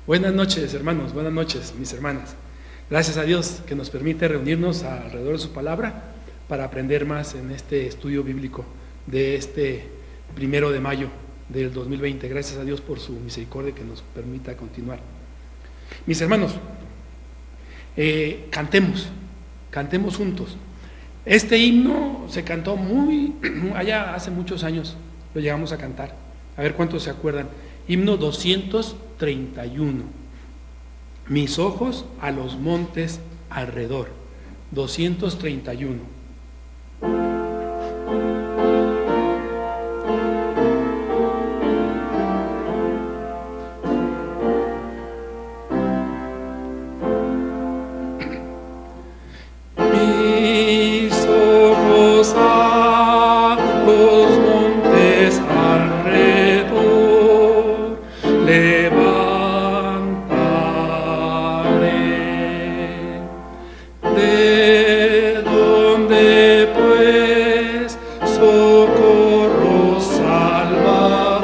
Buenas noches, hermanos, buenas noches, mis hermanas. Gracias a Dios que nos permite reunirnos alrededor de su palabra para aprender más en este estudio bíblico de este 1 de mayo del 2020. Gracias a Dios por su misericordia que nos permita continuar. Mis hermanos, cantemos juntos. Este himno se cantó allá hace muchos años, lo llegamos a cantar. A ver cuántos se acuerdan. Himno 231. Mis ojos a los montes alrededor. 231. Mis ojos a los montes alrededor levantaré. ¿De dónde pues socorro salvador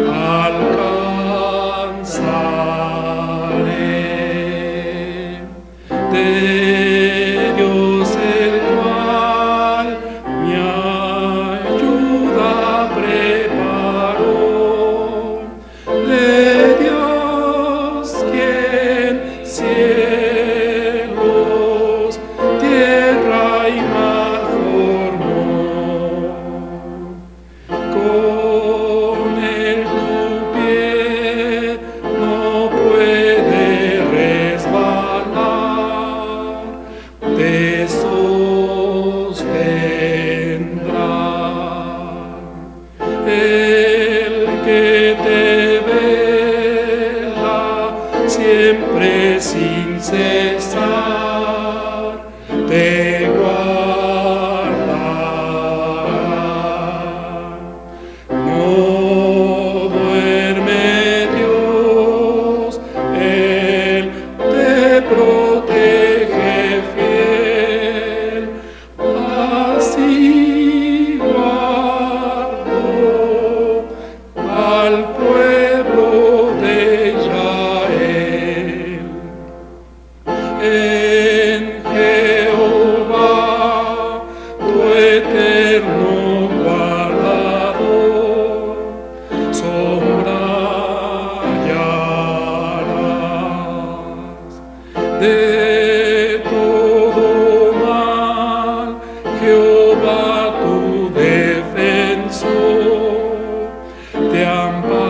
alcanzaré? De Dios el cual mi ayuda preparó, de Dios quien cielos, tierra y mar formó. Con él tu pie no puede resbalar, te sostendrá. El que te vela siempre sin cesar, te guardará. No duerme Dios, Él te protege fiel, así guardó al pueblo de Israel. En Jehová, tu eterno guardador, sombra hallarás. De todo mal, Jehová tu defensor te amparará.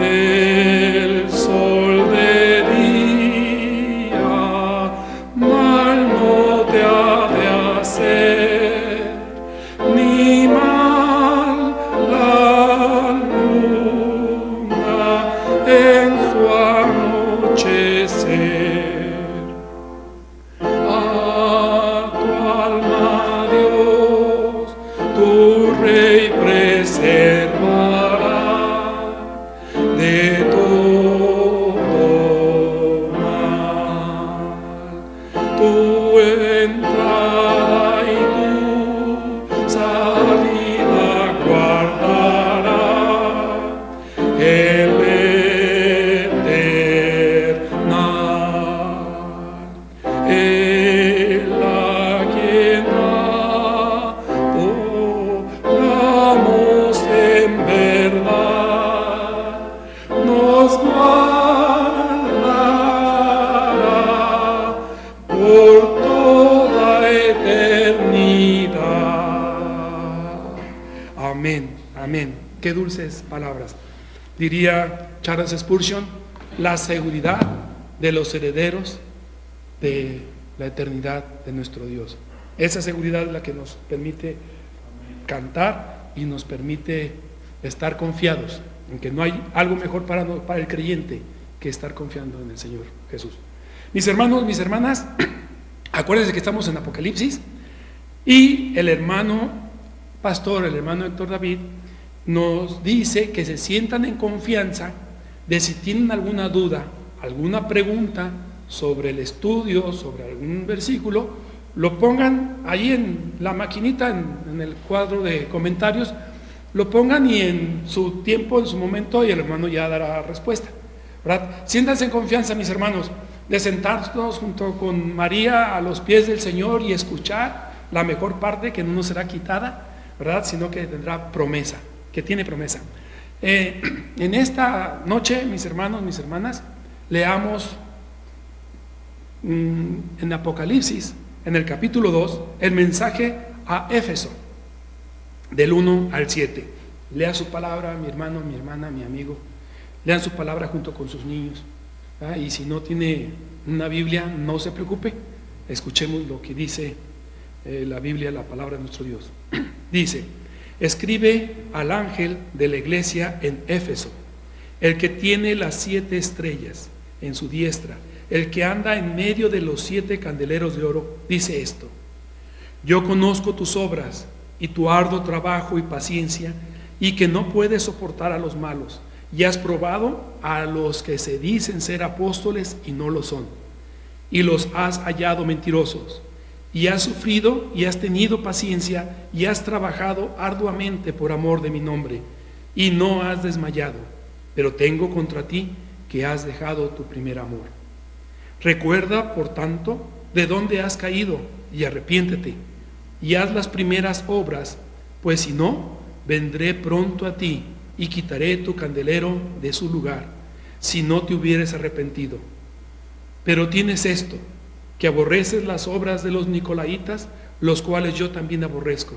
El sol de día mal no te ha de hacer, ni mal la luna en su anochecer. A tu alma Dios, tu Rey preservará de todo mal. Tu entrada y tu salida guardará el eternal. Él a quien adoramos en verdad nos guardará por toda eternidad. Amén, amén. Qué dulces palabras. Diría Charles Spurgeon, la seguridad de los herederos de la eternidad de nuestro Dios. Esa seguridad es la que nos permite cantar y nos permite estar confiados en que no hay algo mejor para el creyente que estar confiando en el Señor Jesús. Mis hermanos, mis hermanas, acuérdense que estamos en Apocalipsis y el hermano pastor, el hermano Héctor David, nos dice que se sientan en confianza de si tienen alguna duda, alguna pregunta sobre el estudio, sobre algún versículo, lo pongan ahí en la maquinita, en el cuadro de comentarios, lo pongan y en su tiempo, en su momento, y el hermano ya dará respuesta, ¿verdad? Siéntanse en confianza, mis hermanos, de sentarnos junto con María a los pies del Señor y escuchar la mejor parte que no nos será quitada, ¿verdad? Sino que tendrá promesa, que tiene promesa. En esta noche, mis hermanos, mis hermanas, leamos en Apocalipsis, en el capítulo 2, el mensaje a Éfeso, del 1 al 7. Lea su palabra, mi hermano, mi hermana, mi amigo. Lean su palabra junto con sus niños. Y si no tiene una Biblia, no se preocupe. Escuchemos lo que dice la Biblia, la palabra de nuestro Dios. Dice: escribe al ángel de la iglesia en Éfeso, el que tiene las 7 estrellas en su diestra, el que anda en medio de los 7 candeleros de oro, dice esto: yo conozco tus obras y tu arduo trabajo y paciencia, y que no puedes soportar a los malos, y has probado a los que se dicen ser apóstoles y no lo son, y los has hallado mentirosos, y has sufrido y has tenido paciencia y has trabajado arduamente por amor de mi nombre, y no has desmayado, pero tengo contra ti que has dejado tu primer amor. Recuerda, por tanto, de dónde has caído y arrepiéntete, y haz las primeras obras, pues si no, vendré pronto a ti y quitaré tu candelero de su lugar, si no te hubieres arrepentido. Pero tienes esto, que aborreces las obras de los nicolaitas, los cuales yo también aborrezco.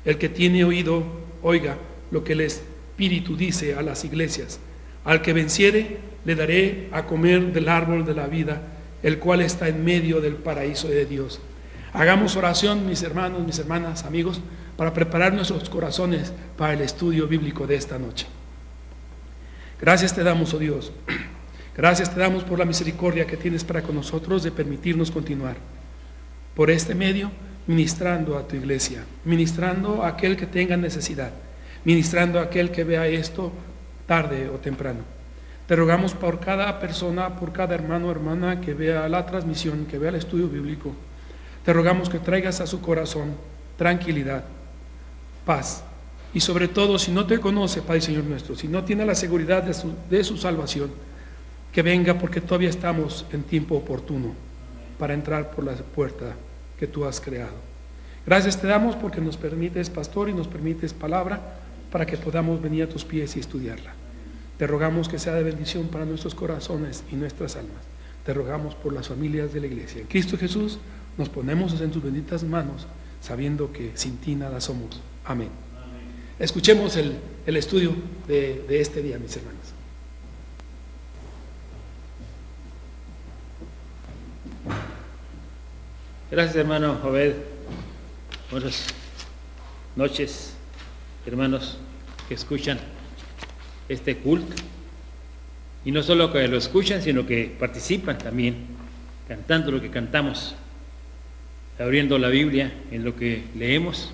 El que tiene oído, oiga lo que el Espíritu dice a las iglesias. Al que venciere, le daré a comer del árbol de la vida, el cual está en medio del paraíso de Dios. Hagamos oración, mis hermanos, mis hermanas, amigos, para preparar nuestros corazones para el estudio bíblico de esta noche. Gracias te damos, oh Dios. Gracias te damos por la misericordia que tienes para con nosotros de permitirnos continuar por este medio, ministrando a tu iglesia, ministrando a aquel que tenga necesidad, ministrando a aquel que vea esto tarde o temprano. Te rogamos por cada persona, por cada hermano o hermana que vea la transmisión, que vea el estudio bíblico. Te rogamos que traigas a su corazón tranquilidad, paz, y sobre todo, si no te conoce, Padre Señor nuestro, si no tiene la seguridad de su salvación, que venga, porque todavía estamos en tiempo oportuno para entrar por la puerta que tú has creado. Gracias te damos porque nos permites, pastor, y nos permites palabra para que podamos venir a tus pies y estudiarla. Te rogamos que sea de bendición para nuestros corazones y nuestras almas. Te rogamos por las familias de la iglesia. En Cristo Jesús nos ponemos en tus benditas manos, sabiendo que sin ti nada somos. Amén. Escuchemos el estudio de este día, mis hermanos. Gracias, hermano Obed. Buenas noches, hermanos que escuchan este culto. Y no solo que lo escuchan, sino que participan también, cantando lo que cantamos, abriendo la Biblia en lo que leemos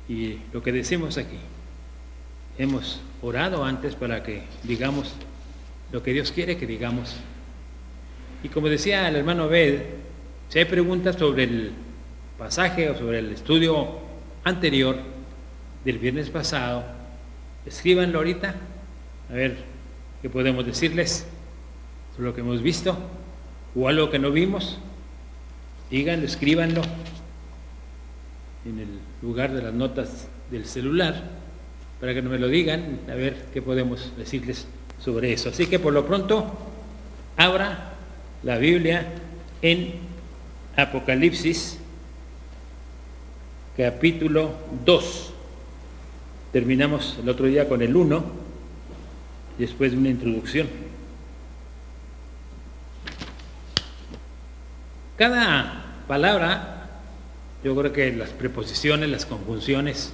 y lo que decimos aquí. Hemos orado antes para que digamos lo que Dios quiere que digamos. Y como decía el hermano Obed, si hay preguntas sobre el pasaje o sobre el estudio anterior del viernes pasado, escríbanlo ahorita, a ver qué podemos decirles sobre lo que hemos visto o algo que no vimos. Díganlo, escríbanlo en el lugar de las notas del celular para que no me lo digan, a ver qué podemos decirles sobre eso. Así que por lo pronto, abra la Biblia en Apocalipsis, capítulo 2. Terminamos el otro día con el 1, después de una introducción. Cada palabra, yo creo que las preposiciones, las conjunciones,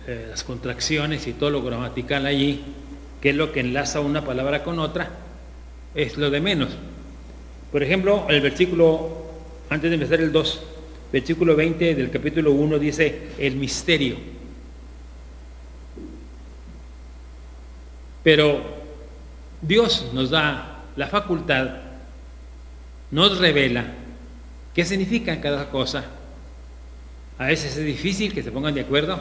las contracciones y todo lo gramatical allí, que es lo que enlaza una palabra con otra, es lo de menos. Por ejemplo, el versículo, antes de empezar el 2, versículo 20 del capítulo 1 dice, el misterio. Pero Dios nos da la facultad, nos revela qué significa cada cosa. A veces es difícil que se pongan de acuerdo,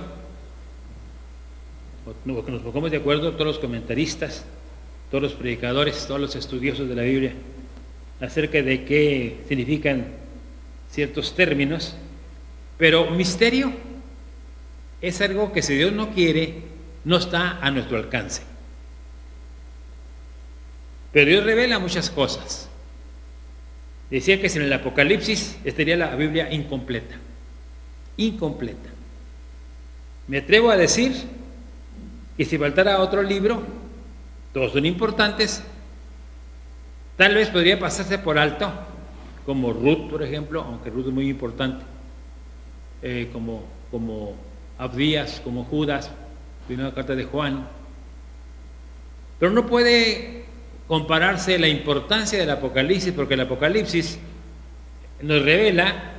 o que nos pongamos de acuerdo todos los comentaristas, todos los predicadores, todos los estudiosos de la Biblia, acerca de qué significan ciertos términos, pero misterio es algo que si Dios no quiere, no está a nuestro alcance. Pero Dios revela muchas cosas. Decía que sin el Apocalipsis estaría la Biblia incompleta. Incompleta. Me atrevo a decir que si faltara otro libro, todos son importantes, tal vez podría pasarse por alto, como Ruth, por ejemplo, aunque Ruth es muy importante, como Abdías, como Judas, primera carta de Juan. Pero no puede compararse la importancia del Apocalipsis, porque el Apocalipsis nos revela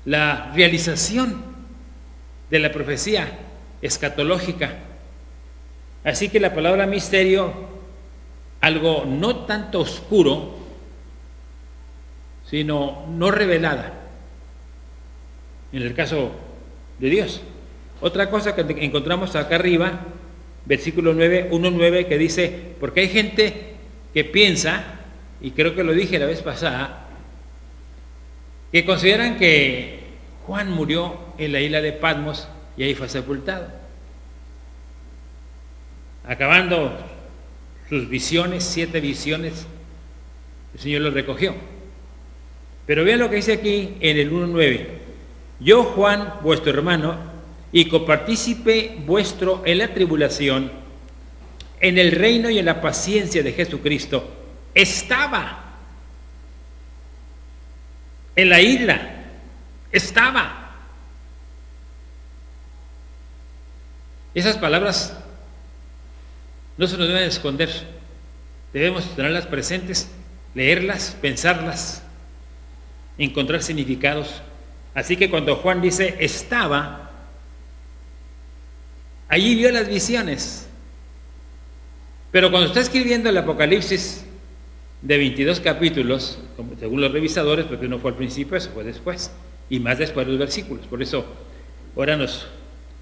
la realización de la profecía escatológica. Así que la palabra misterio, algo no tanto oscuro, sino no revelada, en el caso de Dios. Otra cosa que encontramos acá arriba, versículo 9, 1:9, que dice, porque hay gente que piensa, y creo que lo dije la vez pasada, que consideran que Juan murió en la isla de Patmos y ahí fue sepultado. Acabando sus visiones, 7 visiones, el Señor los recogió. Pero vean lo que dice aquí en el 1:9. Yo, Juan, vuestro hermano, y copartícipe vuestro en la tribulación, en el reino y en la paciencia de Jesucristo, estaba en la isla, estaba. Esas palabras no se nos deben esconder, debemos tenerlas presentes, leerlas, pensarlas, encontrar significados. Así que cuando Juan dice estaba, allí vio las visiones. Pero cuando está escribiendo el Apocalipsis de 22 capítulos, según los revisadores, porque no fue al principio, eso fue después, y más después de los versículos. Por eso ahora nos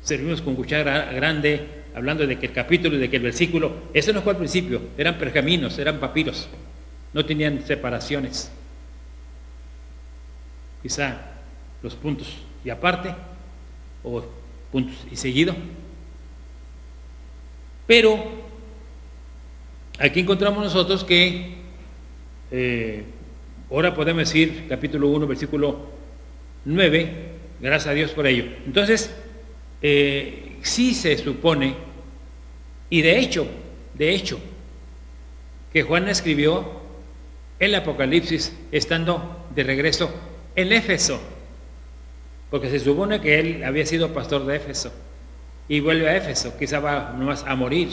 servimos con cuchara grande, hablando de que el capítulo y de que el versículo, eso no fue al principio, eran pergaminos, eran papiros, no tenían separaciones. Quizá los puntos y aparte, o puntos y seguido. Pero aquí encontramos nosotros que ahora podemos decir capítulo 1, versículo 9, gracias a Dios por ello. Entonces, sí se supone, y de hecho, que Juan escribió el Apocalipsis estando de regreso en Éfeso, porque se supone que él había sido pastor de Éfeso y vuelve a Éfeso, quizá va nomás a morir.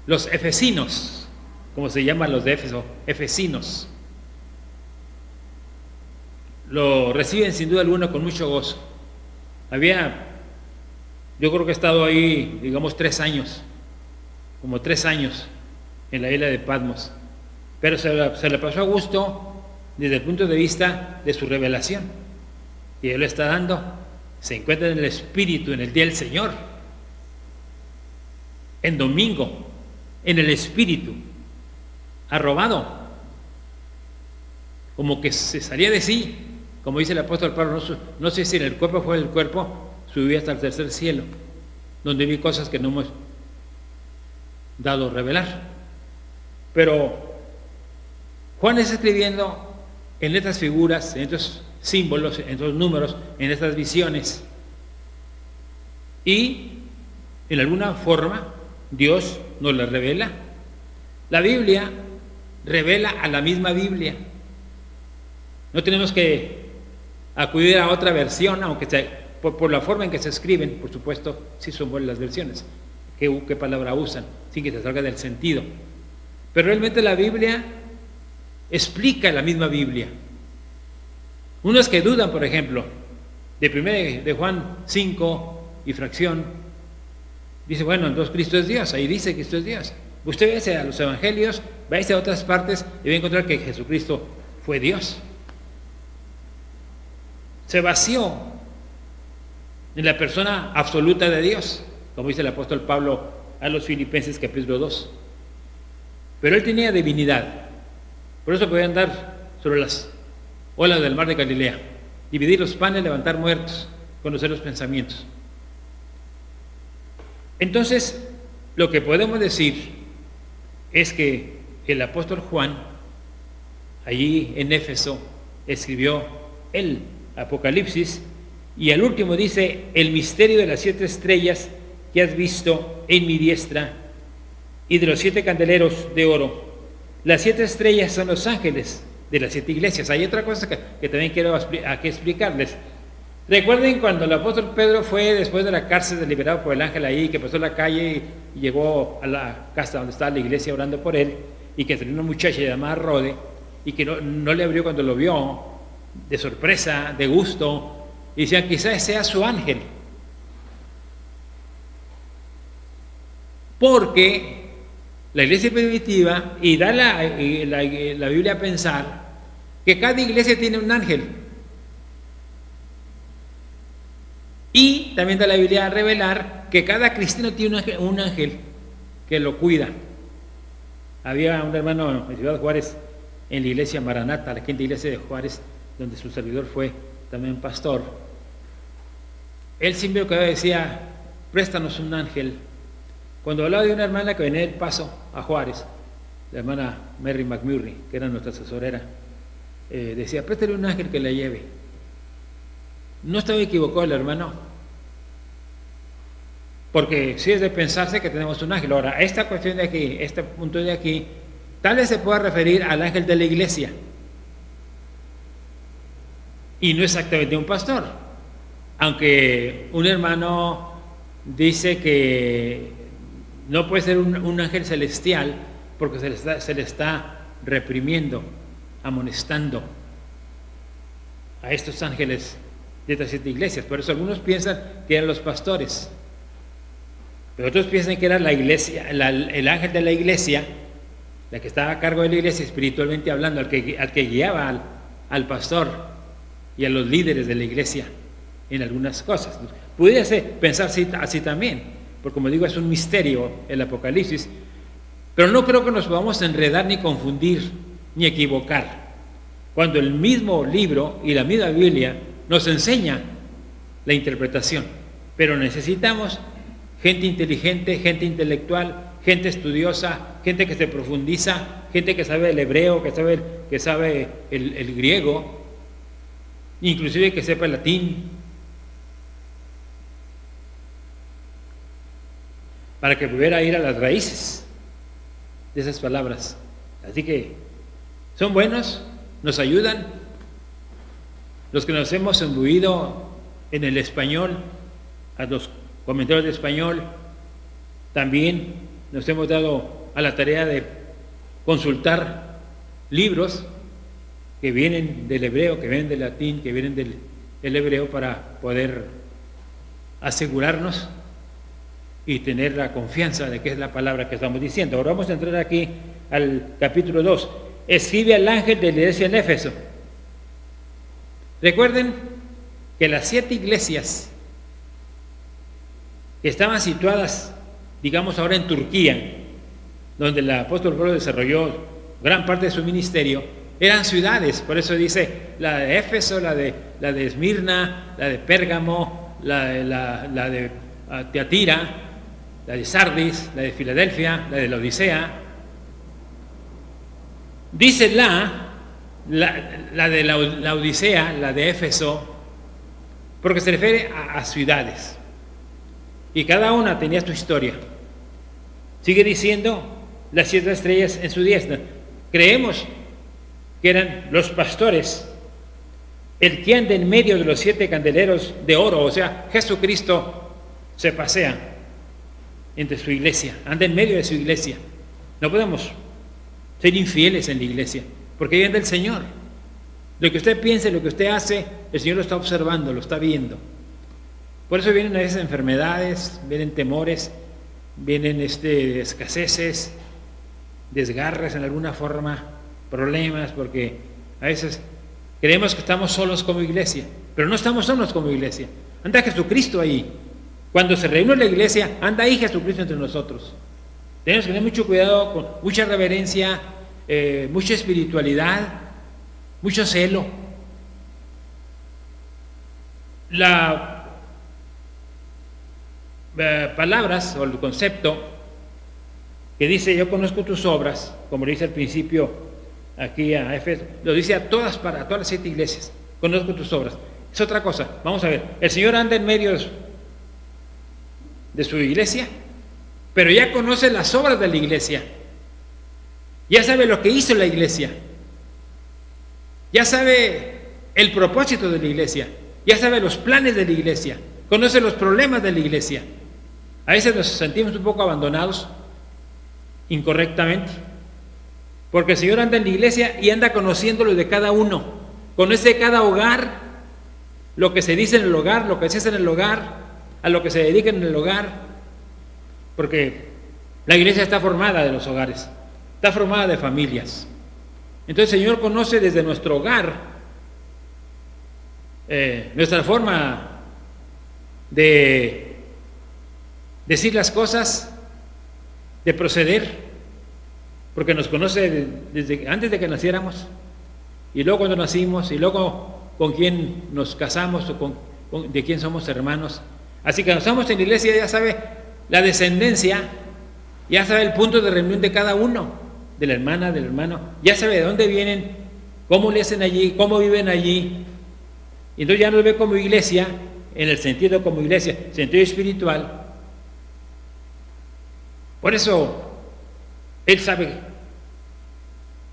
Los efesinos, como se llaman los de Éfeso, efesinos, lo reciben sin duda alguna con mucho gozo. Yo creo que he estado ahí, digamos, 3 años, como 3 años en la isla de Patmos, pero se le pasó a gusto desde el punto de vista de su revelación, y Él lo está dando. Se encuentra en el Espíritu en el día del Señor, en domingo, en el Espíritu, arrobado, como que se salía de sí, como dice el apóstol Pablo, no sé si en el cuerpo fue el cuerpo, subí hasta el tercer cielo, donde vi cosas que no hemos dado a revelar. Pero Juan está escribiendo en estas figuras, en estos símbolos, en estos números, en estas visiones, y en alguna forma Dios nos las revela. La Biblia revela a la misma Biblia. No tenemos que acudir a otra versión, aunque por la forma en que se escriben, por supuesto, sí son buenas las versiones, qué palabra usan, sin que se salga del sentido. Pero realmente la Biblia explica la misma Biblia. Unos que dudan, por ejemplo, de Juan 5 y fracción, dice, bueno, entonces Cristo es Dios, ahí dice que Cristo es Dios. Usted váyase a los evangelios, váyase a otras partes y va a encontrar que Jesucristo fue Dios. Se vació en la persona absoluta de Dios, como dice el apóstol Pablo a los Filipenses capítulo 2. Pero él tenía divinidad, por eso podía andar sobre las olas del mar de Galilea, dividir los panes, levantar muertos, conocer los pensamientos. Entonces, lo que podemos decir es que el apóstol Juan, allí en Éfeso, escribió el Apocalipsis, y al último dice: el misterio de las 7 estrellas que has visto en mi diestra y de los 7 candeleros de oro. Las 7 estrellas son los ángeles de las 7 iglesias. Hay otra cosa que también quiero aquí explicarles. Recuerden cuando el apóstol Pedro fue después de la cárcel, liberado por el ángel ahí, que pasó la calle y llegó a la casa donde estaba la iglesia orando por él, y que tenía una muchacha llamada Rode, y que no le abrió cuando lo vio, de sorpresa, de gusto, y decían: quizás sea su ángel. Porque la iglesia primitiva, y da la Biblia a pensar que cada iglesia tiene un ángel. Y también da la Biblia a revelar que cada cristiano tiene un ángel que lo cuida. Había un hermano en Ciudad Juárez, en la iglesia Maranata, la quinta iglesia de Juárez, donde su servidor fue también pastor. Él siempre decía: préstanos un ángel. Cuando hablaba de una hermana que venía del Paso a Juárez, la hermana Mary McMurray, que era nuestra asesorera, decía: préstale un ángel que la lleve. No estaba equivocado el hermano, porque sí es de pensarse que tenemos un ángel. Ahora, esta cuestión de aquí, este punto de aquí, tal vez se pueda referir al ángel de la iglesia, y no exactamente un pastor, aunque un hermano dice que no puede ser un ángel celestial porque se le está reprimiendo, amonestando a estos ángeles de estas 7 iglesias. Por eso algunos piensan que eran los pastores, pero otros piensan que era la iglesia, el ángel de la iglesia, la que estaba a cargo de la iglesia espiritualmente hablando, al que guiaba al pastor y a los líderes de la iglesia en algunas cosas. Pudiera pensar así también, porque como digo, es un misterio el Apocalipsis, pero no creo que nos podamos enredar, ni confundir, ni equivocar, cuando el mismo libro y la misma Biblia nos enseña la interpretación. Pero necesitamos gente inteligente, gente intelectual, gente estudiosa, gente que se profundiza, gente que sabe el hebreo, que sabe el griego, inclusive que sepa el latín, para que pudiera ir a las raíces de esas palabras. Así que son buenos, nos ayudan. Los que nos hemos imbuido en el español, a los comentarios de español, también nos hemos dado a la tarea de consultar libros que vienen del hebreo, que vienen del latín, que vienen del hebreo, para poder asegurarnos y tener la confianza de que es la palabra que estamos diciendo. Ahora vamos a entrar aquí al capítulo 2. Escribe al ángel de la iglesia en Éfeso. Recuerden que las 7 iglesias que estaban situadas, digamos ahora en Turquía, donde el apóstol Pablo desarrolló gran parte de su ministerio, eran ciudades. Por eso dice la de Éfeso, la de Esmirna, la de Pérgamo, la de Teatira, la de Sardis, la de Filadelfia, la de la Odisea. Dice la de la Odisea, la de Éfeso, porque se refiere a ciudades, y cada una tenía su historia. Sigue diciendo las 7 estrellas en su diestra. Creemos que eran los pastores, el que anda en medio de los 7 candeleros de oro. O sea, Jesucristo se pasea entre su iglesia, anda en medio de su iglesia. No podemos ser infieles en la iglesia, porque ahí anda el Señor. Lo que usted piense, lo que usted hace, el Señor lo está observando, lo está viendo. Por eso vienen a veces enfermedades, vienen temores, vienen escaseces, desgarres en alguna forma, problemas, porque a veces creemos que estamos solos como iglesia, pero no estamos solos como iglesia. anda Jesucristo ahí. Cuando se reúne la iglesia, anda ahí Jesucristo entre nosotros. Tenemos que tener mucho cuidado, con mucha reverencia, mucha espiritualidad, mucho celo. Las palabras o el concepto que dice yo conozco tus obras, como lo dice al principio aquí a Éfeso, lo dice para todas las 7 iglesias, conozco tus obras. Es otra cosa, vamos a ver, el Señor anda en medio de su iglesia, pero ya conoce las obras de la iglesia, ya sabe lo que hizo la iglesia, ya sabe el propósito de la iglesia, ya sabe los planes de la iglesia, conoce los problemas de la iglesia. A veces nos sentimos un poco abandonados incorrectamente, porque el Señor anda en la iglesia y anda conociéndolo de cada uno, conoce cada hogar, lo que se dice en el hogar, lo que se hace en el hogar, a lo que se dedica en el hogar, porque la iglesia está formada de los hogares, está formada de familias. Entonces el Señor conoce desde nuestro hogar nuestra forma de decir las cosas, de proceder, porque nos conoce desde antes de que naciéramos, y luego cuando nacimos, y luego con quién nos casamos o de quién somos hermanos. Así que cuando estamos en la iglesia ya sabe la descendencia, ya sabe el punto de reunión de cada uno, de la hermana, del hermano, ya sabe de dónde vienen, cómo le hacen allí, cómo viven allí. Y entonces ya nos ve como iglesia, en el sentido como iglesia, sentido espiritual. Por eso Él sabe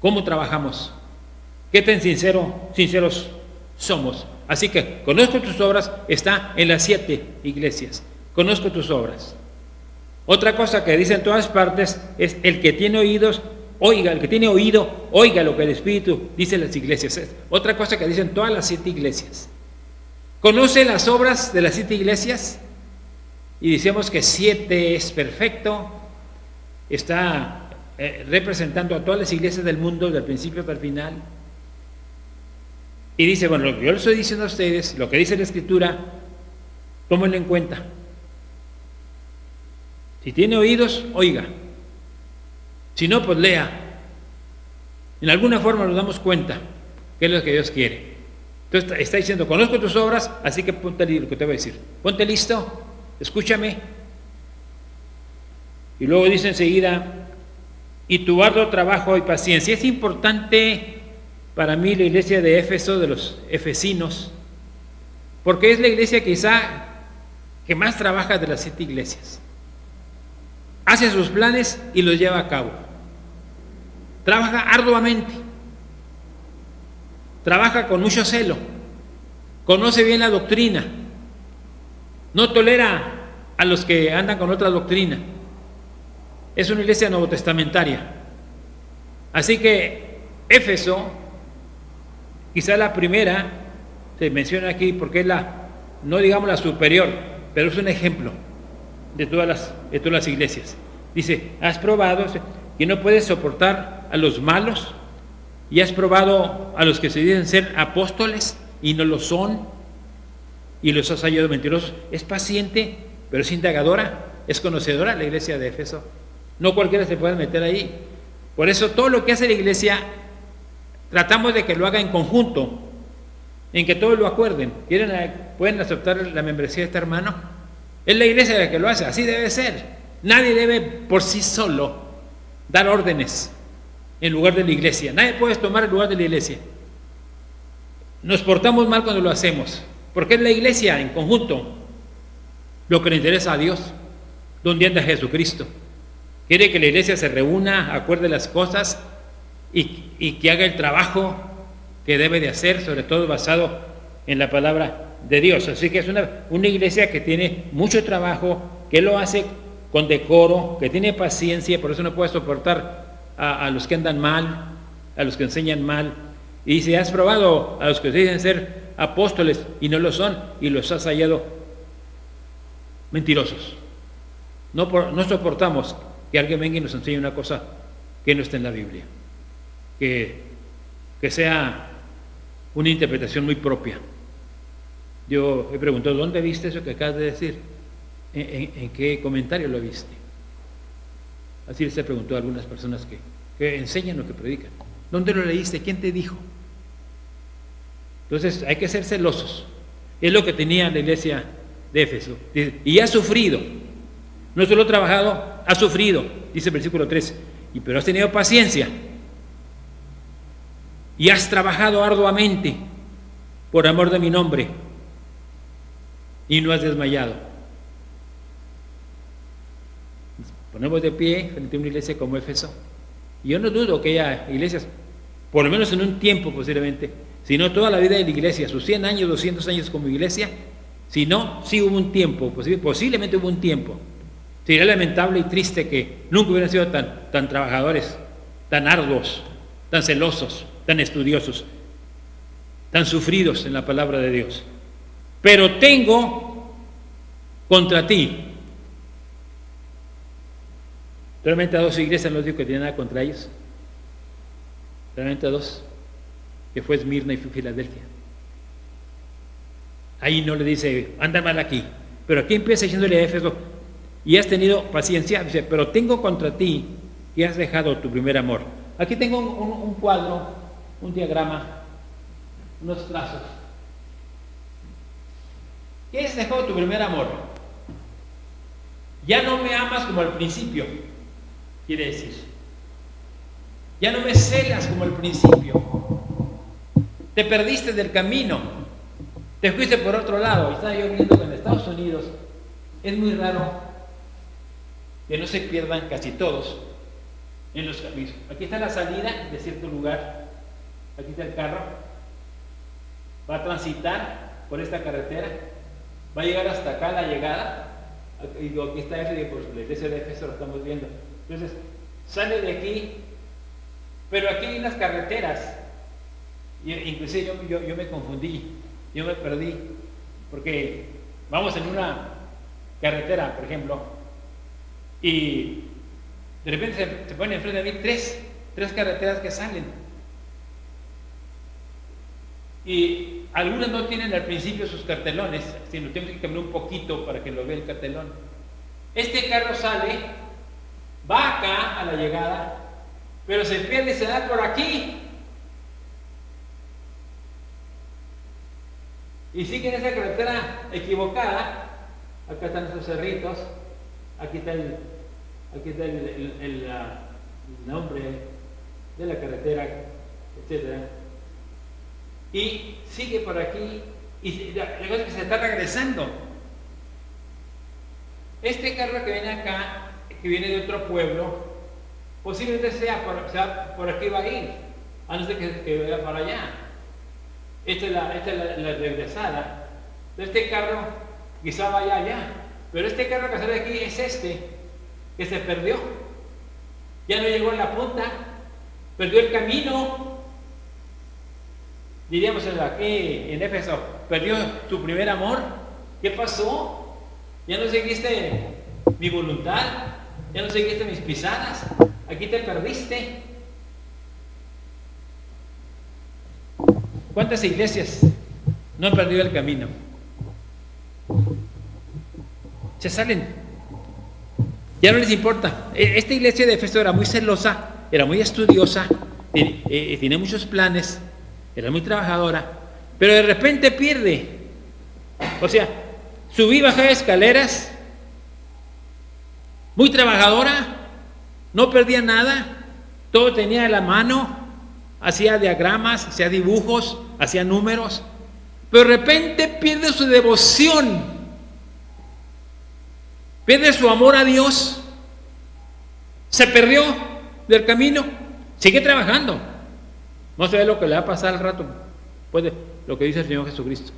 cómo trabajamos, qué tan sinceros somos. Así que conozco tus obras, está en las 7 iglesias. Conozco tus obras. Otra cosa que dice en todas partes es el que tiene oídos, oiga, el que tiene oído, oiga lo que el Espíritu dice en las iglesias. Es otra cosa que dicen todas las 7 iglesias. Conoce las obras de las 7 iglesias y decimos que 7 es perfecto, está representando a todas las iglesias del mundo, desde el principio hasta el final. Y dice, bueno, lo que yo les estoy diciendo a ustedes, lo que dice la Escritura, tómenlo en cuenta. Si tiene oídos, oiga. Si no, pues lea. En alguna forma nos damos cuenta que es lo que Dios quiere. Entonces está diciendo, conozco tus obras, así que ponte lo que te voy a decir. Ponte listo, escúchame. Y luego dice enseguida, y tu arduo trabajo y paciencia. Es importante para mí la iglesia de Éfeso, de los efesinos, porque es la iglesia quizá que más trabaja de las 7 iglesias. Hace sus planes y los lleva a cabo. Trabaja arduamente. Trabaja con mucho celo. Conoce bien la doctrina. No tolera a los que andan con otra doctrina. Es una iglesia novotestamentaria. Así que Éfeso, quizá la primera, se menciona aquí porque es no digamos la superior, pero es un ejemplo de todas las iglesias. Dice, has probado que no puedes soportar a los malos, y has probado a los que se dicen ser apóstoles y no lo son, y los has hallado mentirosos. Es paciente, pero es indagadora, es conocedora la iglesia de Éfeso. No cualquiera se puede meter ahí. Por eso todo lo que hace la iglesia tratamos de que lo haga en conjunto, en que todos lo acuerden. ¿Pueden aceptar la membresía de este hermano? Es la iglesia la que lo hace, así debe ser. Nadie debe por sí solo dar órdenes en lugar de la iglesia. Nadie puede tomar el lugar de la iglesia. Nos portamos mal cuando lo hacemos, porque es la iglesia en conjunto lo que le interesa a Dios. ¿Dónde anda Jesucristo? Quiere que la iglesia se reúna, acuerde las cosas y que haga el trabajo que debe de hacer, sobre todo basado en la palabra de Dios. Así que es una iglesia que tiene mucho trabajo, que lo hace con decoro, que tiene paciencia, por eso no puede soportar a los que andan mal, a los que enseñan mal. Y dice, has probado a los que dicen ser apóstoles y no lo son, y los has hallado mentirosos. No soportamos que alguien venga y nos enseñe una cosa que no está en la Biblia, que sea una interpretación muy propia. Yo he preguntado, ¿dónde viste eso que acabas de decir? ¿En qué comentario lo viste? Así les he preguntado a algunas personas que enseñan lo que predican. ¿Dónde lo leíste? ¿Quién te dijo? Entonces hay que ser celosos. Es lo que tenía la iglesia de Éfeso. Y ha sufrido. No solo ha trabajado, ha sufrido, dice el versículo 3. Pero has tenido paciencia. Y has trabajado arduamente por amor de mi nombre. Y no has desmayado. Nos ponemos de pie frente a una iglesia como Éfeso. Y yo no dudo que haya iglesias, por lo menos en un tiempo posiblemente, si no toda la vida de la iglesia, sus 100 años, 200 años como iglesia, si no, sí hubo un tiempo, posiblemente hubo un tiempo. Sería lamentable y triste que nunca hubieran sido tan trabajadores, tan arduos, tan celosos, tan estudiosos, tan sufridos en la palabra de Dios. Pero tengo contra ti. Realmente a 2 iglesias no digo que tiene nada contra ellos. Realmente a 2, que fue Esmirna y Filadelfia. Ahí no le dice, anda mal aquí. Pero aquí empieza diciéndole a Éfeso, y has tenido paciencia, dice, pero tengo contra ti y has dejado tu primer amor. Aquí tengo un cuadro, un diagrama, unos trazos. ¿Qué has dejado tu primer amor? Ya no me amas como al principio, quiere decir. Ya no me celas como al principio. Te perdiste del camino. Te fuiste por otro lado. Estaba yo viendo que en Estados Unidos es muy raro que no se pierdan casi todos en los caminos. Aquí está la salida de cierto lugar. Aquí está el carro. Va a transitar por esta carretera. Va a llegar hasta acá la llegada. Aquí está Éfeso, la iglesia de Éfeso lo estamos viendo. Entonces, sale de aquí, pero aquí hay unas carreteras. Inclusive yo me confundí, yo me perdí, porque vamos en una carretera, por ejemplo, y de repente se ponen enfrente de mí tres carreteras que salen. Y algunas no tienen al principio sus cartelones, sino tengo que caminar un poquito para que lo vea el cartelón. Este carro sale, va acá a la llegada, pero se pierde y se da por aquí. Y sigue en esa carretera equivocada. Acá están esos cerritos, aquí está el nombre de la carretera, etcétera. Y sigue por aquí, y la cosa es que se está regresando. Este carro que viene acá, que viene de otro pueblo, posiblemente sea por aquí va a ir, antes de que vaya para allá. Esta es la regresada. Este carro quizá vaya allá, pero este carro que sale de aquí es este, que se perdió. Ya no llegó a la punta, perdió el camino. Diríamos aquí en Éfeso, perdió tu primer amor. ¿Qué pasó? Ya no seguiste mi voluntad, ya no seguiste mis pisadas, aquí te perdiste. ¿Cuántas iglesias no han perdido el camino? Se salen, ya no les importa. Esta iglesia de Éfeso era muy celosa, era muy estudiosa, tenía muchos planes, era muy trabajadora, pero de repente pierde. O sea, subí y bajé escaleras, muy trabajadora, no perdía nada, todo tenía a la mano, hacía diagramas, hacía dibujos, hacía números, pero de repente pierde su devoción, pierde su amor a Dios, se perdió del camino, sigue trabajando. No se ve lo que le va a pasar al rato, puede lo que dice el Señor Jesucristo.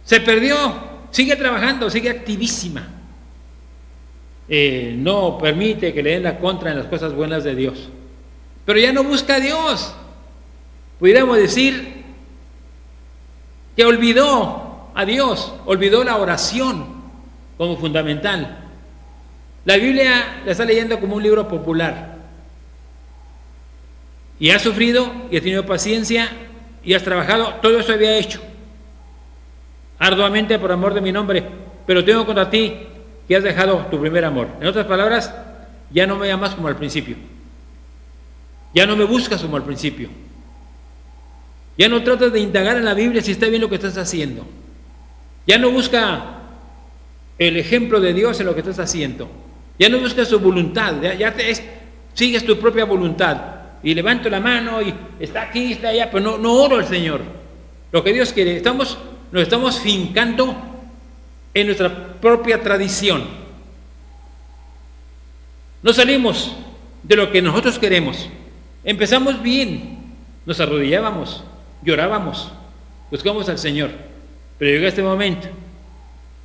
Se perdió, sigue trabajando, sigue activísima. No permite que le den la contra en las cosas buenas de Dios. Pero ya no busca a Dios. Pudiéramos decir que olvidó a Dios, olvidó la oración como fundamental. La Biblia la está leyendo como un libro popular. Y has sufrido, y has tenido paciencia, y has trabajado, todo eso había hecho. arduamente por amor de mi nombre, pero tengo contra ti que has dejado tu primer amor. En otras palabras, ya no me amas como al principio. Ya no me buscas como al principio. Ya no tratas de indagar en la Biblia si está bien lo que estás haciendo. Ya no busca el ejemplo de Dios en lo que estás haciendo. Ya no buscas su voluntad. Sigues tu propia voluntad. Y levanto la mano y está aquí, está allá, pero no oro al Señor. Lo que Dios quiere, nos estamos fincando en nuestra propia tradición. No salimos de lo que nosotros queremos. Empezamos bien, nos arrodillábamos, llorábamos, buscamos al Señor, pero llega este momento.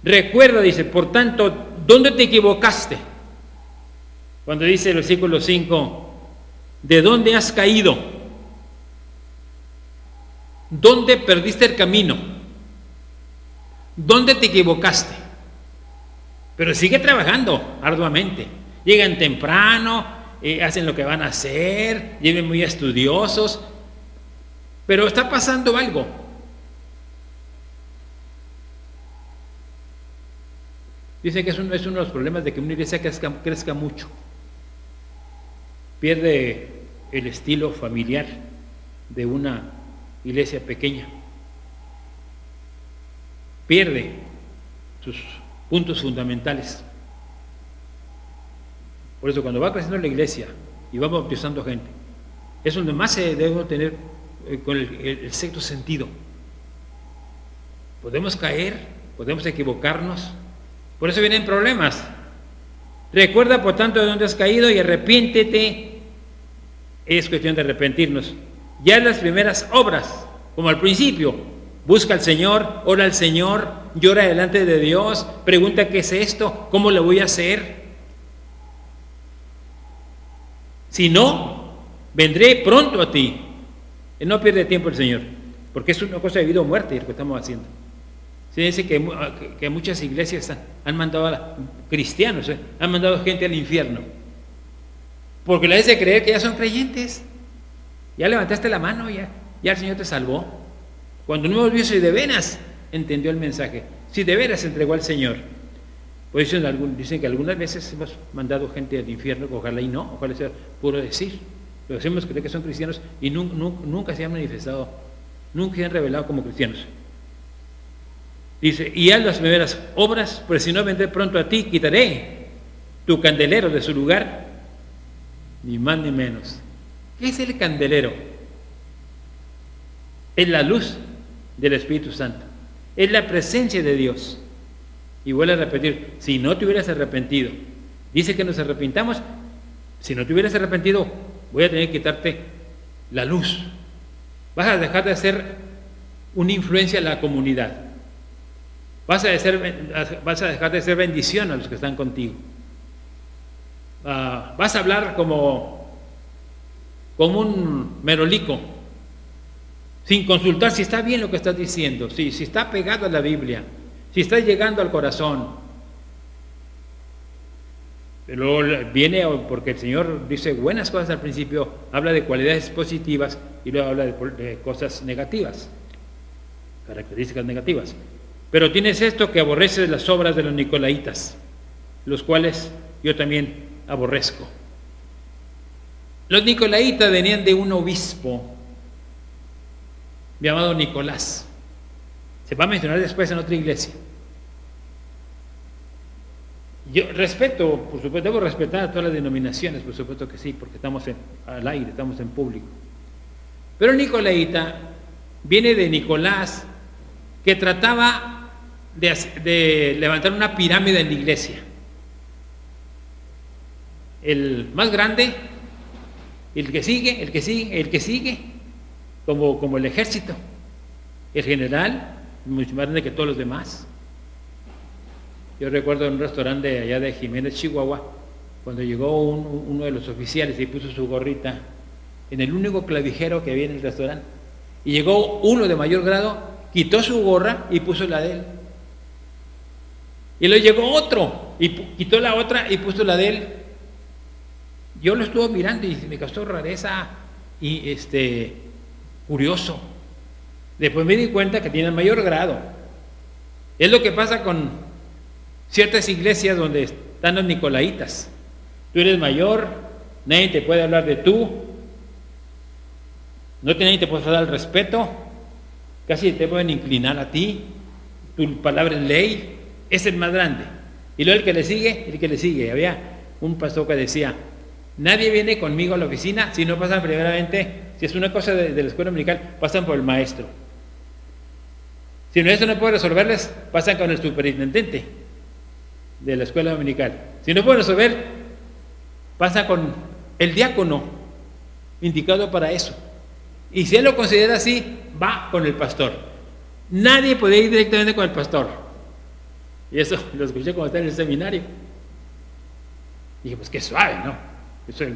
Recuerda, dice, por tanto, ¿dónde te equivocaste? Cuando dice el versículo 5, ¿de dónde has caído? ¿Dónde perdiste el camino? ¿Dónde te equivocaste? Pero sigue trabajando arduamente. Llegan temprano, hacen lo que van a hacer, llegan muy estudiosos, pero está pasando algo. Dicen que es uno de los problemas de que una iglesia crezca mucho. Pierde el estilo familiar de una iglesia pequeña. Pierde sus puntos fundamentales. Por eso cuando va creciendo la iglesia y va bautizando gente, es donde más se debe tener con el sexto sentido. Podemos caer, podemos equivocarnos, por eso vienen problemas. Recuerda por tanto de dónde has caído y arrepiéntete. Es cuestión de arrepentirnos. Ya en las primeras obras, como al principio, busca al Señor, ora al Señor, llora delante de Dios, pregunta qué es esto, cómo lo voy a hacer. Si no, vendré pronto a ti. No pierde tiempo el Señor, porque es una cosa de vida o muerte lo que estamos haciendo. Se dice que muchas iglesias han mandado a cristianos, han mandado gente al infierno, porque les hace creer que ya son creyentes. Ya levantaste la mano, ya el Señor te salvó. Cuando no vio si de veras entendió el mensaje, si de veras se entregó al Señor. Pues dicen que algunas veces hemos mandado gente al infierno, ojalá y no, ojalá sea puro decir. Pero hacemos creer que son cristianos y nunca se han manifestado, nunca se han revelado como cristianos. Dice, y haz las primeras obras, pues si no vendré pronto a ti, quitaré tu candelero de su lugar, ni más ni menos. ¿Qué es el candelero? Es la luz del Espíritu Santo, es la presencia de Dios. Y vuelve a repetir, si no te hubieras arrepentido, dice que nos arrepintamos, si no te hubieras arrepentido, voy a tener que quitarte la luz. Vas a dejar de ser una influencia en la comunidad. Vas a dejar de ser bendición a los que están contigo. Vas a hablar como un merolico, sin consultar si está bien lo que estás diciendo, si está pegado a la Biblia, si está llegando al corazón. Pero viene porque el Señor dice buenas cosas al principio, habla de cualidades positivas y luego habla de cosas negativas, características negativas. Pero tienes esto que aborreces las obras de los nicolaitas, los cuales yo también aborrezco. Los nicolaitas venían de un obispo llamado Nicolás. Se va a mencionar después en otra iglesia. Yo respeto, por supuesto, debo respetar a todas las denominaciones, por supuesto que sí, porque estamos al aire, estamos en público. Pero el nicolaita viene de Nicolás, que trataba de levantar una pirámide en la iglesia. El más grande, el que sigue, como el ejército. El general, mucho más grande que todos los demás. Yo recuerdo en un restaurante allá de Jiménez, Chihuahua, cuando llegó uno de los oficiales y puso su gorrita en el único clavijero que había en el restaurante. Y llegó uno de mayor grado, quitó su gorra y puso la de él. Y luego llegó otro y quitó la otra y puso la de él. Yo lo estuve mirando y me causó rareza y curioso. Después me di cuenta que tiene el mayor grado. Es lo que pasa con ciertas iglesias donde están los nicolaitas. Tú eres mayor, nadie te puede hablar de tú, nadie te puede dar el respeto, casi te pueden inclinar a ti, tu palabra es ley, es el más grande. Y luego el que le sigue. Había un pastor que decía, nadie viene conmigo a la oficina si no pasan primeramente, si es una cosa de la escuela dominical, pasan por el maestro. Si no, eso no puede resolverles, pasan con el superintendente de la escuela dominical. Si no pueden resolver, pasa con el diácono indicado para eso. Y si él lo considera así, va con el pastor. Nadie puede ir directamente con el pastor. Y eso lo escuché cuando estaba en el seminario. Y dije, pues qué suave, ¿no? Yo soy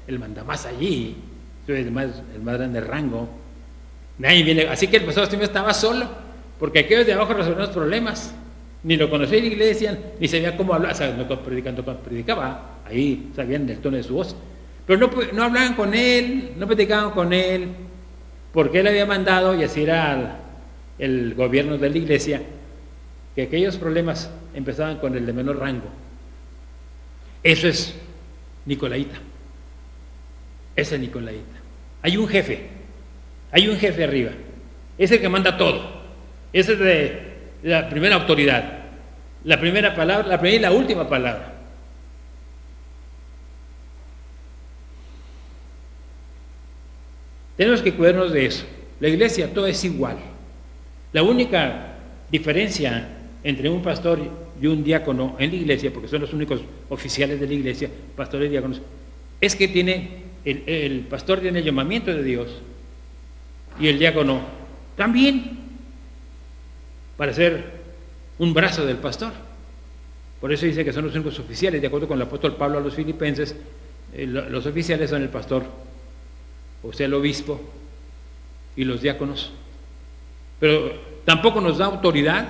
el mandamás allí, soy el más grande rango. Nadie viene. Así que el pastor siempre estaba solo, porque aquellos de abajo resolvían los problemas. Ni lo conocía en la iglesia, ni sabía cómo hablar. O sea, no predicaba, ahí sabían el tono de su voz. Pero no hablaban con él, no platicaban con él, porque él había mandado, y así era el gobierno de la iglesia, que aquellos problemas empezaban con el de menor rango. Eso es nicolaíta. Ese es nicolaíta. Hay un jefe arriba, es el que manda todo. Ese es de la primera autoridad, la primera palabra, la primera y la última palabra. Tenemos que cuidarnos de eso. La iglesia todo es igual. La única diferencia entre un pastor y un diácono en la iglesia, porque son los únicos oficiales de la iglesia, pastores y diáconos, es que el pastor tiene el llamamiento de Dios y el diácono también, para ser un brazo del pastor. Por eso dice que son los únicos oficiales, de acuerdo con el apóstol Pablo a los filipenses, los oficiales son el pastor, o sea, el obispo y los diáconos. Pero tampoco nos da autoridad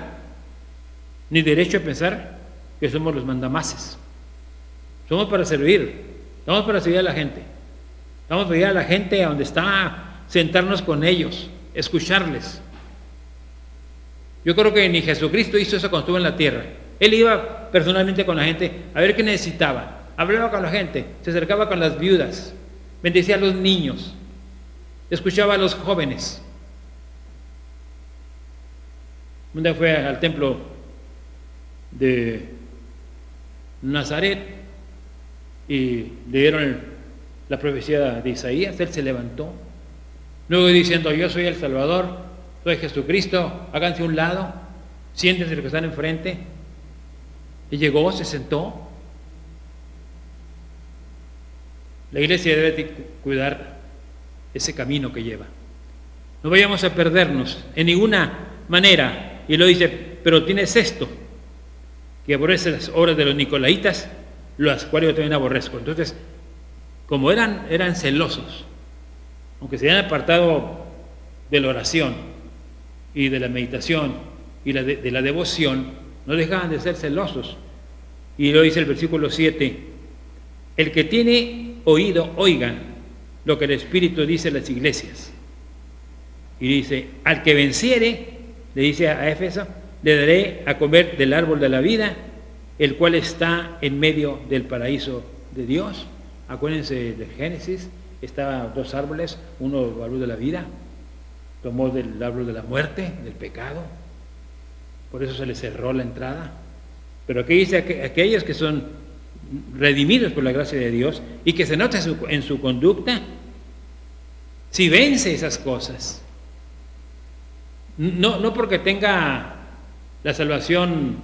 ni derecho a pensar que somos los mandamases. Somos para servir, estamos para servir a la gente. Estamos para ir a la gente a donde está, sentarnos con ellos, escucharles. Yo creo que ni Jesucristo hizo eso cuando estuvo en la tierra. Él iba personalmente con la gente a ver qué necesitaba, hablaba con la gente, se acercaba con las viudas, bendecía a los niños, escuchaba a los jóvenes. Un día fue al templo de Nazaret y le dieron la profecía de Isaías. Él se levantó, luego diciendo, yo soy el Salvador, soy Jesucristo, háganse a un lado, siéntense los que están enfrente. Y llegó, se sentó. La iglesia debe cuidar ese camino que lleva. No vayamos a perdernos en ninguna manera. Y lo dice, pero tienes esto, que aborrece las obras de los nicolaitas, las cuales yo también aborrezco. Entonces, como eran celosos, aunque se hayan apartado de la oración y de la meditación y de la devoción, no dejaban de ser celosos. Y lo dice el versículo 7, el que tiene oído, oiga lo que el Espíritu dice a las iglesias. Y dice, al que venciere, le dice a Éfeso, le daré a comer del árbol de la vida, el cual está en medio del paraíso de Dios. Acuérdense del Génesis, estaban dos árboles, uno el árbol de la vida, tomó del árbol de la muerte, del pecado, por eso se le cerró la entrada. Pero aquí dice que aquellos que son redimidos por la gracia de Dios y que se nota en su conducta, si vence esas cosas, no porque tenga la salvación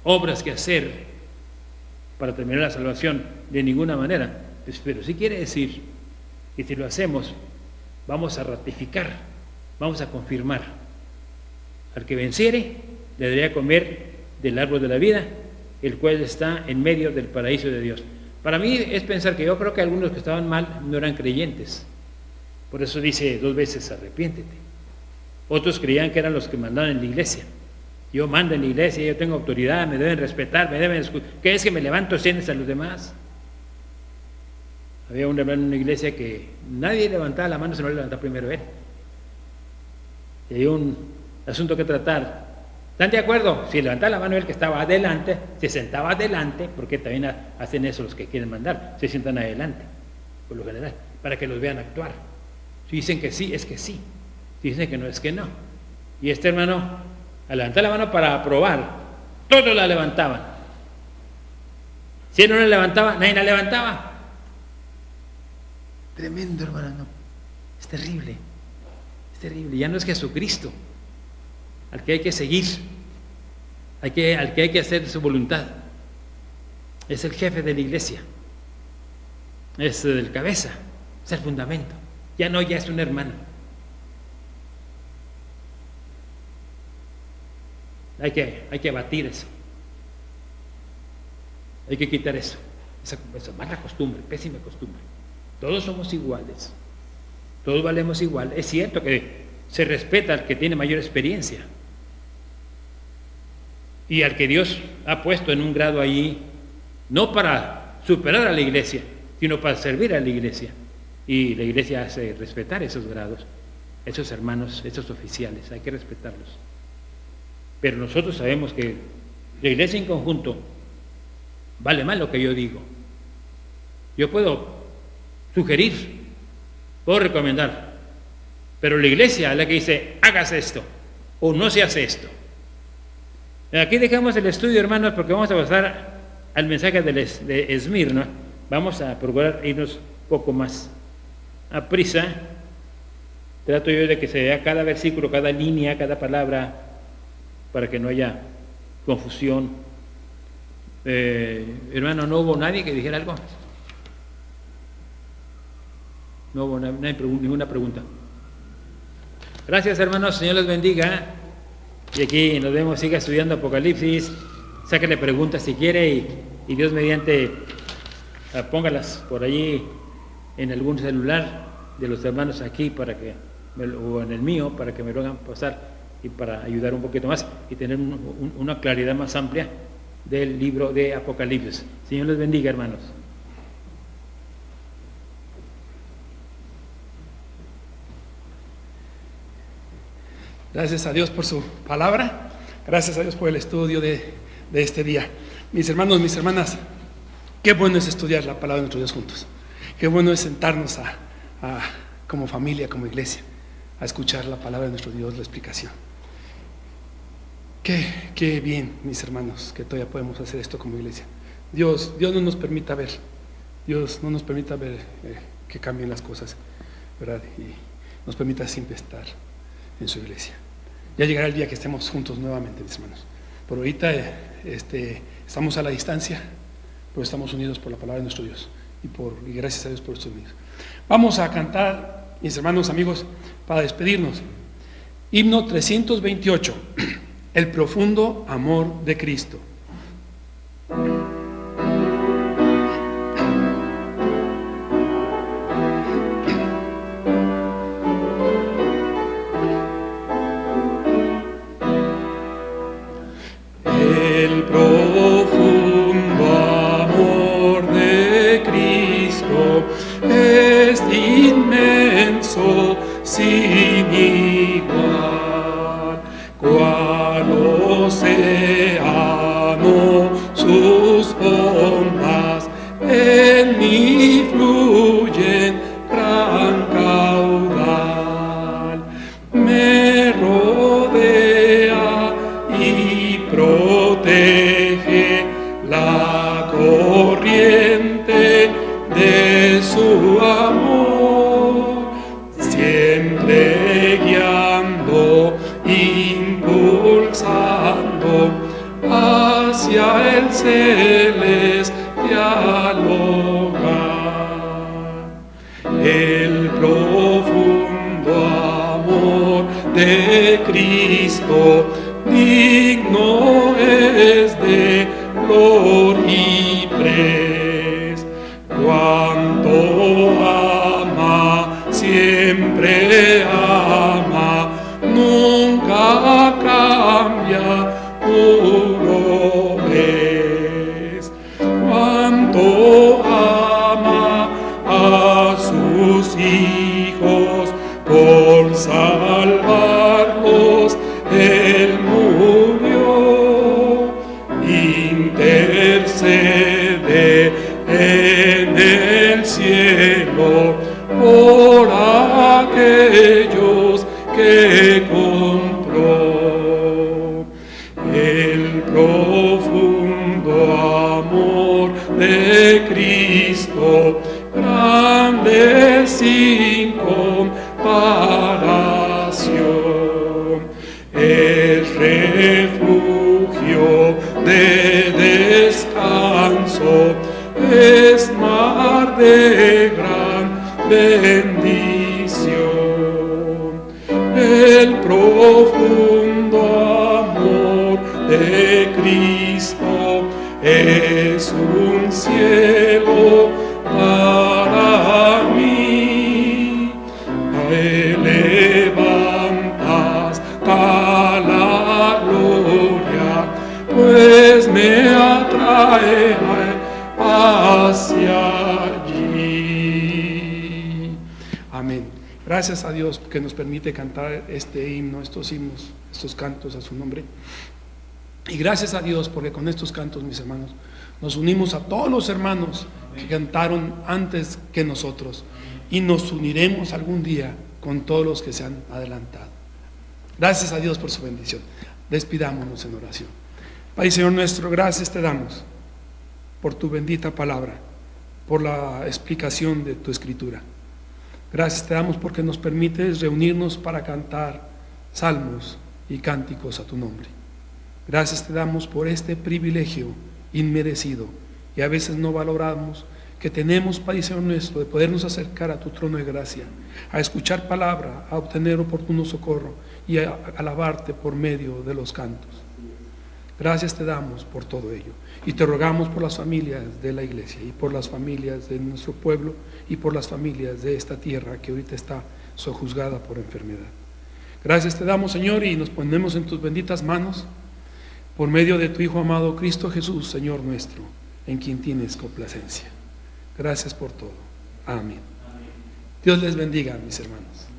obras que hacer para terminar la salvación de ninguna manera, pero sí quiere decir que si lo hacemos vamos a ratificar, vamos a confirmar. Al que venciere le daré a comer del árbol de la vida, el cual está en medio del paraíso de Dios. Para mí es pensar que yo creo que algunos que estaban mal no eran creyentes, por eso dice 2 veces arrepiéntete. Otros creían que eran los que mandaban en la iglesia. Yo mando en la iglesia, yo tengo autoridad, me deben respetar, me deben escuchar. ¿Qué es que me levanto sientes a los demás? Había un hermano en una iglesia que nadie levantaba la mano si no le levantaba primero él. Y había un asunto que tratar ¿Están de acuerdo? Si levantaba la mano el que estaba adelante, se sentaba adelante, porque también hacen eso los que quieren mandar, se sientan adelante, por lo general, para que los vean actuar. Si dicen que sí, es que sí. Si dicen que no, es que no. Y este hermano, al levantar la mano para aprobar, todos la levantaban. Si él no la levantaba, nadie la levantaba. Tremendo, hermano. Es terrible. Es terrible. Ya no es Jesucristo al que hay que seguir, al que hay que hacer su voluntad. Es el jefe de la iglesia. Es el cabeza. Es el fundamento. Ya es un hermano. Hay que abatir eso. Hay que quitar eso. Esa mala costumbre, pésima costumbre. Todos somos iguales. Todos valemos igual. Es cierto que se respeta al que tiene mayor experiencia y al que Dios ha puesto en un grado allí, no para superar a la iglesia, sino para servir a la iglesia. Y la iglesia hace respetar esos grados, esos hermanos, esos oficiales, hay que respetarlos. Pero nosotros sabemos que la iglesia en conjunto vale más lo que yo digo. Yo puedo sugerir, puedo recomendar, pero la iglesia es la que dice, hágase esto, o no se hace esto. Aquí dejamos el estudio, hermanos, porque vamos a pasar al mensaje de Esmirna. Vamos a procurar irnos un poco más a prisa. Trato yo de que se vea cada versículo, cada línea, cada palabra, para que no haya confusión. Hermano, ¿no hubo nadie que dijera algo? No hubo ninguna pregunta. Gracias, hermanos, Señor les bendiga. Y aquí nos vemos, siga estudiando Apocalipsis, sáquele preguntas si quiere y Dios mediante póngalas por allí en algún celular de los hermanos aquí o en el mío para que me lo hagan pasar y para ayudar un poquito más y tener una claridad más amplia del libro de Apocalipsis. Señor les bendiga, hermanos. Gracias a Dios por su palabra, gracias a Dios por el estudio de este día. Mis hermanos, mis hermanas, qué bueno es estudiar la palabra de nuestro Dios juntos. Qué bueno es sentarnos como familia, como iglesia, a escuchar la palabra de nuestro Dios, la explicación. Qué bien, mis hermanos, que todavía podemos hacer esto como iglesia. Dios no nos permita ver, que cambien las cosas, ¿verdad? Y nos permita siempre estar en su iglesia. Ya llegará el día que estemos juntos nuevamente, mis hermanos. Por ahorita estamos a la distancia, pero estamos unidos por la palabra de nuestro Dios y gracias a Dios por estos unidos. Vamos a cantar, mis hermanos, amigos, para despedirnos. Himno 328, el profundo amor de Cristo. El profundo amor de Cristo es inmenso, sin igual. Cual océano sus ondas en mí fluyen gran caudal. Me rodea y protege la corriente de su amor, siempre guiando, impulsando hacia el celestial hogar. El profundo amor de Cristo digno es de gloria y pres. Cuanto ama, siempre ama, nunca cambia, puro es. Cuanto ama a sus hijos, por salvarlos Él murió. que compró. El profundo amor de Cristo, grande sin comparación, es refugio de descanso, es mar de gran bendición. El profundo amor de Cristo es un cielo para mí. A Él levantas a la gloria, pues me atrae hacia allí. Amén. Gracias a Dios que nos permite cantar este himno, estos himnos, estos cantos a su nombre. Y gracias a Dios porque con estos cantos, mis hermanos, nos unimos a todos los hermanos que cantaron antes que nosotros, y nos uniremos algún día con todos los que se han adelantado. Gracias a Dios por su bendición. Despidámonos en oración. Padre Señor nuestro, gracias te damos por tu bendita palabra, por la explicación de tu escritura. Gracias te damos porque nos permites reunirnos para cantar salmos y cánticos a tu nombre. Gracias te damos por este privilegio inmerecido y a veces no valoramos que tenemos, Padre Señor nuestro, de podernos acercar a tu trono de gracia, a escuchar palabra, a obtener oportuno socorro y a alabarte por medio de los cantos. Gracias te damos por todo ello y te rogamos por las familias de la iglesia y por las familias de nuestro pueblo y por las familias de esta tierra que ahorita está sojuzgada por enfermedad. Gracias te damos, Señor, y nos ponemos en tus benditas manos por medio de tu Hijo amado Cristo Jesús, Señor nuestro, en quien tienes complacencia. Gracias por todo. Amén. Dios les bendiga, mis hermanos.